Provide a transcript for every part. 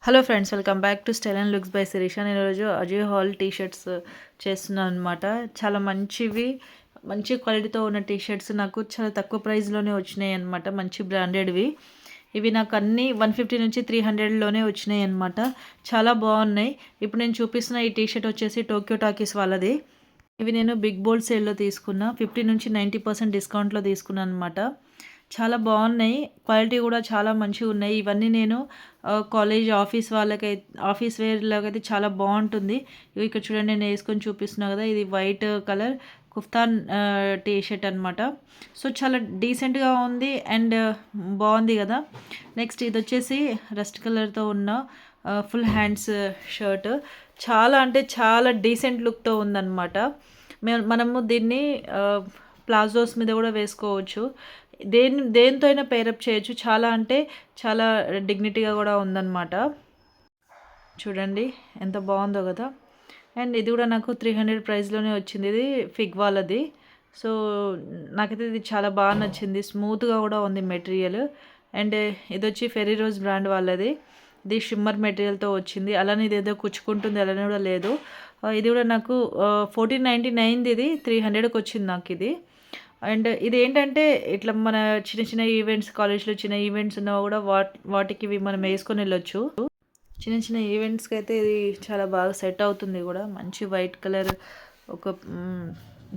Hello friends, welcome back to style and looks by Shirisha. నేను ఈరోజు Ajay hall T shirts చేస్తున్నాను అనమాట. చాలా మంచి క్వాలిటీతో ఉన్న టీ షర్ట్స్ నాకు చాలా తక్కువ ప్రైస్లోనే వచ్చినాయి అనమాట. మంచి బ్రాండెడ్వి. ఇవి నాకు అన్నీ 150 నుంచి 300లోనే వచ్చినాయి అనమాట. చాలా బాగున్నాయి. ఇప్పుడు నేను చూపిస్తున్న ఈ టీ షర్ట్ వచ్చేసి టోక్యో టాకీస్ వాళ్ళది. ఇవి నేను బిగ్ బోల్డ్ సేల్లో తీసుకున్నా. 50 నుంచి 90% డిస్కౌంట్లో తీసుకున్నాను అనమాట. చాలా బాగున్నాయి. క్వాలిటీ కూడా చాలా మంచిగా ఉన్నాయి. ఇవన్నీ నేను కాలేజ్ ఆఫీస్ వేర్‌లోకైతే చాలా బాగుంటుంది. ఇక్కడ చూడండి, నేను వేసుకొని చూపిస్తున్నా కదా, ఇది వైట్ కలర్ కుఫ్తాన్ టీ షర్ట్ అనమాట. సో చాలా డీసెంట్గా ఉంది అండ్ బాగుంది కదా. నెక్స్ట్ ఇది వచ్చేసి రస్ట్ కలర్తో ఉన్న ఫుల్ హ్యాండ్స్ షర్ట్. చాలా అంటే చాలా డీసెంట్ లుక్తో ఉందన్నమాట. మనము దీన్ని ప్లాజోస్ మీద కూడా వేసుకోవచ్చు. దేనితో అయినా పేరప్ చేయొచ్చు. చాలా అంటే చాలా డిగ్నిటీగా కూడా ఉందన్నమాట. చూడండి ఎంత బాగుందో కదా. అండ్ ఇది కూడా నాకు 300 ప్రైస్లోనే వచ్చింది. ఇది ఫిగ్ వాళ్ళది. సో నాకైతే ఇది చాలా బాగా నచ్చింది. స్మూత్గా కూడా ఉంది మెటీరియల్. అండ్ ఇది వచ్చి ఫెరీ రోజ్ బ్రాండ్ వాళ్ళది. ఇది షిమ్మర్ మెటీరియల్తో వచ్చింది. అలానే ఇది ఏదో కుచ్చుకుంటుంది, అలానే కూడా లేదు. ఇది కూడా నాకు 1499 ఇది 300కి వచ్చింది నాకు ఇది. అండ్ ఇది ఏంటంటే ఇట్లా మన చిన్న ఈవెంట్స్, కాలేజ్లో చిన్న ఈవెంట్స్ ఉన్నా కూడా వాటికి ఇవి మనం వేసుకొని వెళ్ళొచ్చు. చిన్న ఈవెంట్స్కి అయితే ఇది చాలా బాగా సెట్ అవుతుంది కూడా. మంచి వైట్ కలర్ ఒక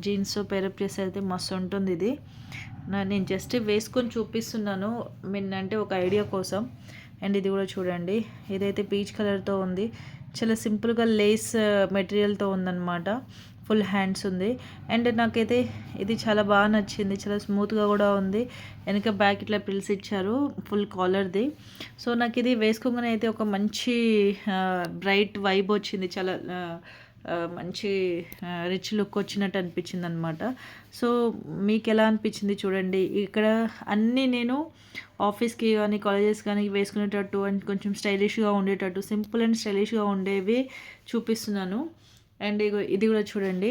జీన్స్ పేరప్ చేసి అయితే మస్తు ఉంటుంది ఇది. నేను జస్ట్ వేసుకొని చూపిస్తున్నాను అంటే ఒక ఐడియా కోసం. అండ్ ఇది కూడా చూడండి, ఇదైతే పీచ్ కలర్తో ఉంది. చాలా సింపుల్గా లేస్ మెటీరియల్తో ఉందన్నమాట. ఫుల్ హ్యాండ్స్ ఉంది. అండ్ నాకైతే ఇది చాలా బాగా నచ్చింది. చాలా స్మూత్గా కూడా ఉంది. వెనక బ్యాక్ ఇట్లా పిల్స్ ఇచ్చారు ఫుల్ కాలర్ది. సో నాకు ఇది వేసుకోగానే అయితే ఒక మంచి బ్రైట్ వైబ్ వచ్చింది. చాలా మంచి రిచ్ లుక్ వచ్చినట్టు అనిపించింది అనమాట. సో మీకు ఎలా అనిపించింది చూడండి. ఇక్కడ అన్నీ నేను ఆఫీస్కి కానీ కాలేజెస్ కానీ వేసుకునేటట్టు అండ్ కొంచెం స్టైలిష్గా ఉండేటట్టు, సింపుల్ అండ్ స్టైలిష్గా ఉండేవి చూపిస్తున్నాను. అండ్ ఇది కూడా చూడండి,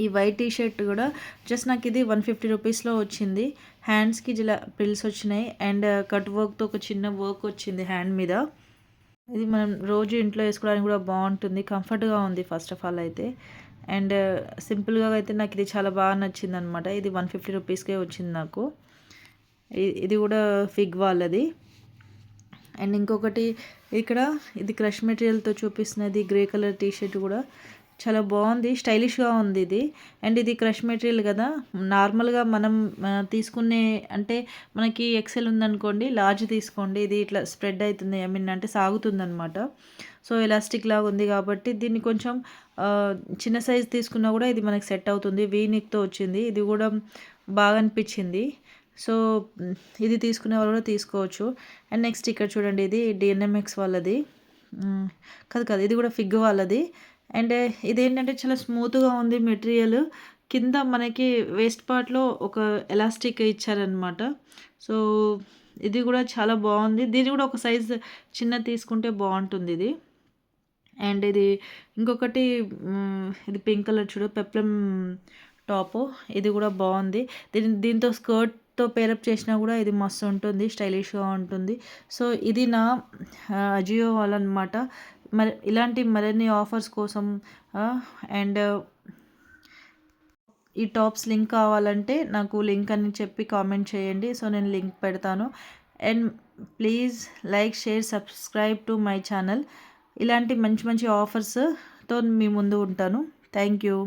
ఈ వైట్ టీ షర్ట్ కూడా జస్ట్ నాకు ఇది 150 రూపీస్లో వచ్చింది. హ్యాండ్స్కి ఇలా పిల్స్ వచ్చినాయి అండ్ కట్ వర్క్తో ఒక చిన్న వర్క్ వచ్చింది హ్యాండ్ మీద. ఇది మనం రోజు ఇంట్లో వేసుకోవడానికి కూడా బాగుంటుంది. కంఫర్ట్గా ఉంది ఫస్ట్ ఆఫ్ ఆల్ అయితే. అండ్ సింపుల్గా అయితే నాకు ఇది చాలా బాగా నచ్చింది అనమాట. ఇది 150 రూపీస్కే వచ్చింది నాకు. ఇది కూడా ఫిగ్ వాళ్ళది. అండ్ ఇంకొకటి ఇక్కడ ఇది క్రష్ మెటీరియల్తో చూపిస్తున్నది గ్రే కలర్ టీ షర్ట్ కూడా చాలా బాగుంది, స్టైలిష్గా ఉంది ఇది. అండ్ ఇది క్రష్ మెటీరియల్ కదా. నార్మల్గా మనం తీసుకునే అంటే మనకి ఎక్సెల్ ఉందనుకోండి, లార్జ్ తీసుకోండి, ఇది ఇట్లా స్ప్రెడ్ అవుతుంది, అంటే సాగుతుంది అనమాట. సో ఎలాస్టిక్ లాగా ఉంది కాబట్టి దీన్ని కొంచెం చిన్న సైజ్ తీసుకున్నా కూడా ఇది మనకి సెట్ అవుతుంది. వీనిక్తో వచ్చింది. ఇది కూడా బాగా అనిపించింది. సో ఇది తీసుకునే వాళ్ళు కూడా తీసుకోవచ్చు. అండ్ నెక్స్ట్ ఇక్కడ చూడండి, ఇది డిఎన్ఎంఎక్స్ వాళ్ళది కాదు, ఇది కూడా ఫిగ్ వాళ్ళది. అండ్ ఇదేంటంటే చాలా స్మూత్గా ఉంది మెటీరియల్. కింద మనకి వేస్ట్ పార్ట్లో ఒక ఎలాస్టిక్ ఇచ్చారనమాట. సో ఇది కూడా చాలా బాగుంది. దీన్ని కూడా ఒక సైజ్ చిన్న తీసుకుంటే బాగుంటుంది ఇది. అండ్ ఇది ఇంకొకటి ఇది పింక్ కలర్ చూడు, పెప్లమ్ టాపు. ఇది కూడా బాగుంది. దీంతో స్కర్ట్తో పేరప్ చేసినా కూడా ఇది మస్తు ఉంటుంది, స్టైలిష్గా ఉంటుంది. సో ఇది నా అజియో వాళ్ళనమాట. మరి ఇలాంటి మరిన్ని ఆఫర్స్ కోసం అండ్ ఈ టాప్స్ లింక్ కావాలంటే నాకు లింక్ అని చెప్పి కామెంట్ చేయండి. సో నేను లింక్ పెడతాను. And please like, share, subscribe to my channel. ఇలాంటి మంచి ఆఫర్స్తో మీ ముందు ఉంటాను. Thank you.